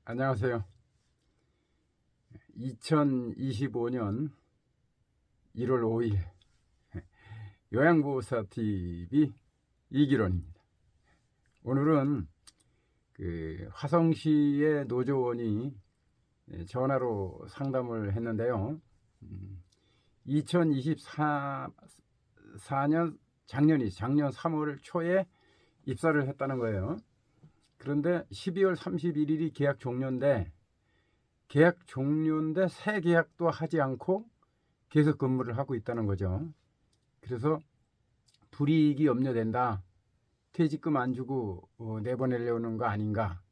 안녕하세요. 2025년 1월 5일 요양보호사TV 이기론입니다. 오늘은 화성시의 노조원이 전화로 상담을 했는데요. 2024년 작년 3월 초에 입사를 했다는 거예요. 그런데 12월 31일이 계약 종료인데 새 계약도 하지 않고 계속 근무를 하고 있다는 거죠. 그래서 불이익이 염려된다. 퇴직금 안 주고 내보내려는 거 아닌가.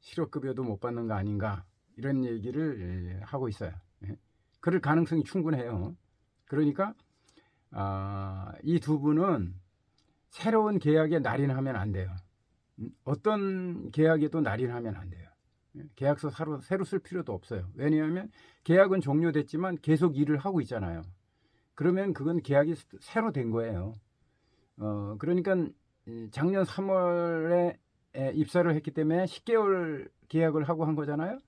실업급여도 못 받는 거 아닌가. 이런 얘기를 하고 있어요. 그럴 가능성이 충분해요. 그러니까 이 두 분은 새로운 계약에 날인하면 안 돼요. 어떤 계약에도 날인하면 안 돼요. 계약서 새로 쓸 필요도 없어요. 왜냐하면 계약은 종료됐지만 계속 일을 하고 있잖아요. 그러면 그건 계약이 새로 된 거예요. 그러니까 작년 3월에 입사를 했기 때문에 10개월 계약을 하고 한 거잖아요.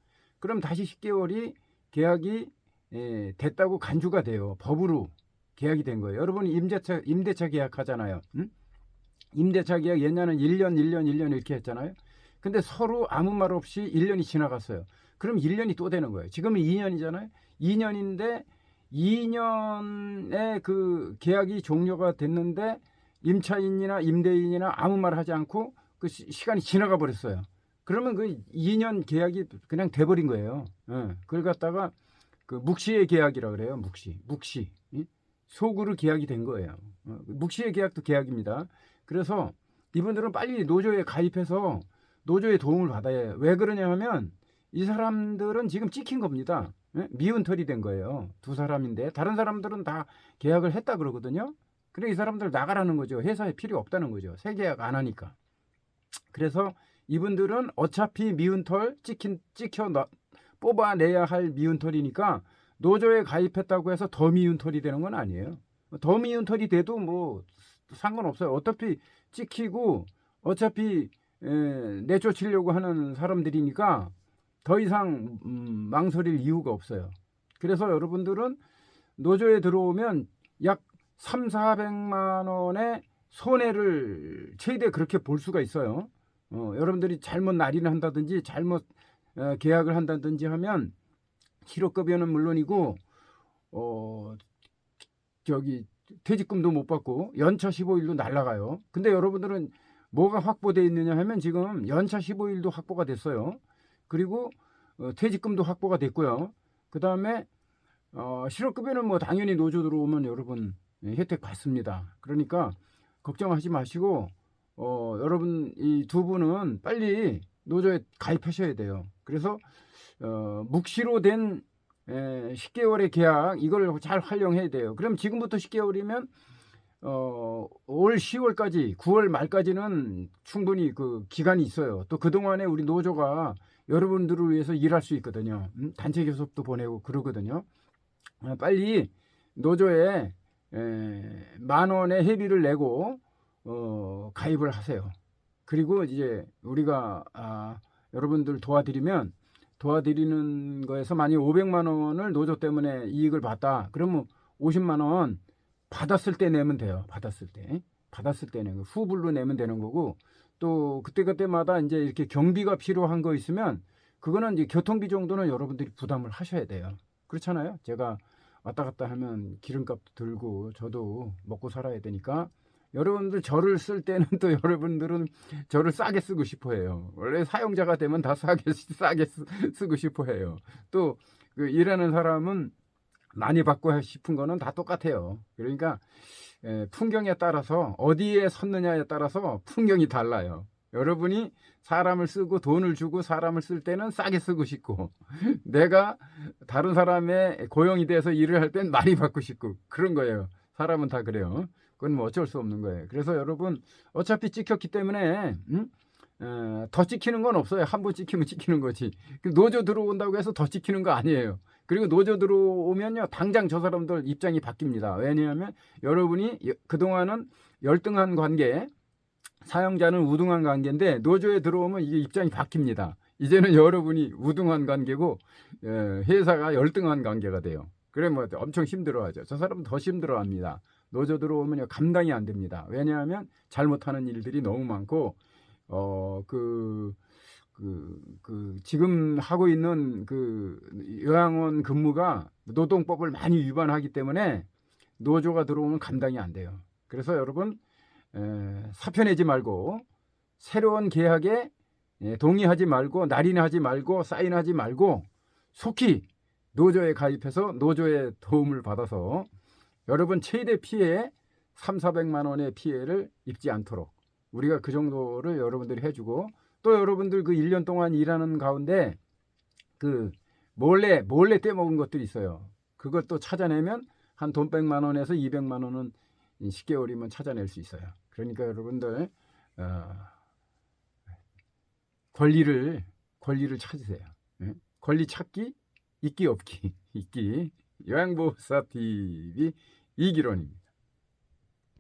그럼 다시 10개월이 계약이 됐다고 간주가 돼요. 법으로 계약이 된 거예요. 여러분이 임대차 계약하잖아요. 임대차 계약 옛날에는 1년 이렇게 했잖아요. 근데 서로 아무 말 없이 1년이 지나갔어요. 그럼 1년이 또 되는 거예요. 지금은 2년이잖아요. 2년인데 2년에 그 계약이 종료가 됐는데 임차인이나 임대인이나 아무 말 하지 않고 그 시간이 지나가 버렸어요. 그러면 그 2년 계약이 그냥 돼버린 거예요. 그걸 갖다가 그 묵시의 계약이라 그래요. 묵시. 속으로 계약이 된 거예요. 묵시의 계약도 계약입니다. 그래서 이분들은 빨리 노조에 가입해서 노조의 도움을 받아야 해요. 왜 그러냐 하면 이 사람들은 지금 찍힌 겁니다. 미운 털이 된 거예요. 두 사람인데 다른 사람들은 다 계약을 했다 그러거든요. 그래 이 사람들 나가라는 거죠. 회사에 필요 없다는 거죠. 새 계약 안 하니까. 그래서 이분들은 어차피 미운 털 뽑아내야 할 미운 털이니까 노조에 가입했다고 해서 더 미운 털이 되는 건 아니에요. 더 미운 털이 돼도 뭐 상관없어요. 어차피 찍히고 어차피 내쫓으려고 하는 사람들이니까 더 이상 망설일 이유가 없어요. 그래서 여러분들은 노조에 들어오면 약 300~400만 원의 손해를 최대 그렇게 볼 수가 있어요. 여러분들이 잘못 날인을 한다든지 잘못 계약을 한다든지 하면 실업급여는 물론이고 퇴직금도 못 받고 연차 15일도 날라가요. 근데 여러분들은 뭐가 확보되어 있느냐 하면 지금 연차 15일도 확보가 됐어요. 그리고 퇴직금도 확보가 됐고요. 그 다음에 실업급여는 뭐 당연히 노조 들어오면 여러분 혜택 받습니다. 그러니까 걱정하지 마시고 여러분 이 두 분은 빨리 노조에 가입하셔야 돼요. 그래서 묵시로 된 10개월의 계약 이걸 잘 활용해야 돼요. 그럼 지금부터 10개월이면 올 10월까지 9월 말까지는 충분히 그 기간이 있어요. 또 그동안에 우리 노조가 여러분들을 위해서 일할 수 있거든요. 단체 교섭도 보내고 그러거든요. 빨리 노조에 10,000원의 회비를 내고 가입을 하세요. 그리고 이제 우리가 여러분들 도와드리는 거에서 만약 500만 원을 노조 때문에 이익을 봤다. 그러면 50만 원 받았을 때 내면 돼요. 받았을 때 내면 후불로 내면 되는 거고 또 그때마다 이제 이렇게 경비가 필요한 거 있으면 그거는 이제 교통비 정도는 여러분들이 부담을 하셔야 돼요. 그렇잖아요. 제가 왔다 갔다 하면 기름값도 들고 저도 먹고 살아야 되니까 여러분들 저를 쓸 때는 또 여러분들은 저를 싸게 쓰고 싶어 해요. 원래 사용자가 되면 다 싸게 쓰고 싶어 해요. 또 그 일하는 사람은 많이 받고 싶은 거는 다 똑같아요. 그러니까 풍경에 따라서 어디에 섰느냐에 따라서 풍경이 달라요. 여러분이 사람을 쓰고 돈을 주고 사람을 쓸 때는 싸게 쓰고 싶고 내가 다른 사람의 고용이 돼서 일을 할 땐 많이 받고 싶고 그런 거예요. 사람은 다 그래요. 그건 뭐 어쩔 수 없는 거예요. 그래서 여러분 어차피 찍혔기 때문에 더 찍히는 건 없어요. 한 번 찍히면 찍히는 거지. 노조 들어온다고 해서 더 찍히는 거 아니에요. 그리고 노조 들어오면요 당장 저 사람들 입장이 바뀝니다. 왜냐하면 여러분이 그동안은 열등한 관계, 사용자는 우등한 관계인데 노조에 들어오면 이게 입장이 바뀝니다. 이제는 여러분이 우등한 관계고 회사가 열등한 관계가 돼요. 그래 뭐 엄청 힘들어하죠. 저 사람은 더 힘들어합니다. 노조 들어오면 감당이 안 됩니다. 왜냐하면 잘못하는 일들이 너무 많고 지금 하고 있는 그 요양원 근무가 노동법을 많이 위반하기 때문에 노조가 들어오면 감당이 안 돼요. 그래서 여러분 사표 내지 말고 새로운 계약에 동의하지 말고 날인하지 말고 사인하지 말고 속히 노조에 가입해서 노조의 도움을 받아서 여러분 최대 피해 3,400만 원의 피해를 입지 않도록 우리가 그 정도를 여러분들이 해주고 또 여러분들 그 1년 동안 일하는 가운데 그 몰래 떼먹은 것들이 있어요. 그것도 찾아내면 한 돈 100만 원에서 200만 원은 10개월이면 찾아낼 수 있어요. 그러니까 여러분들 권리를 찾으세요. 권리 찾기, 있기 없기, 있기. 요양보호사 TV 이기론입니다.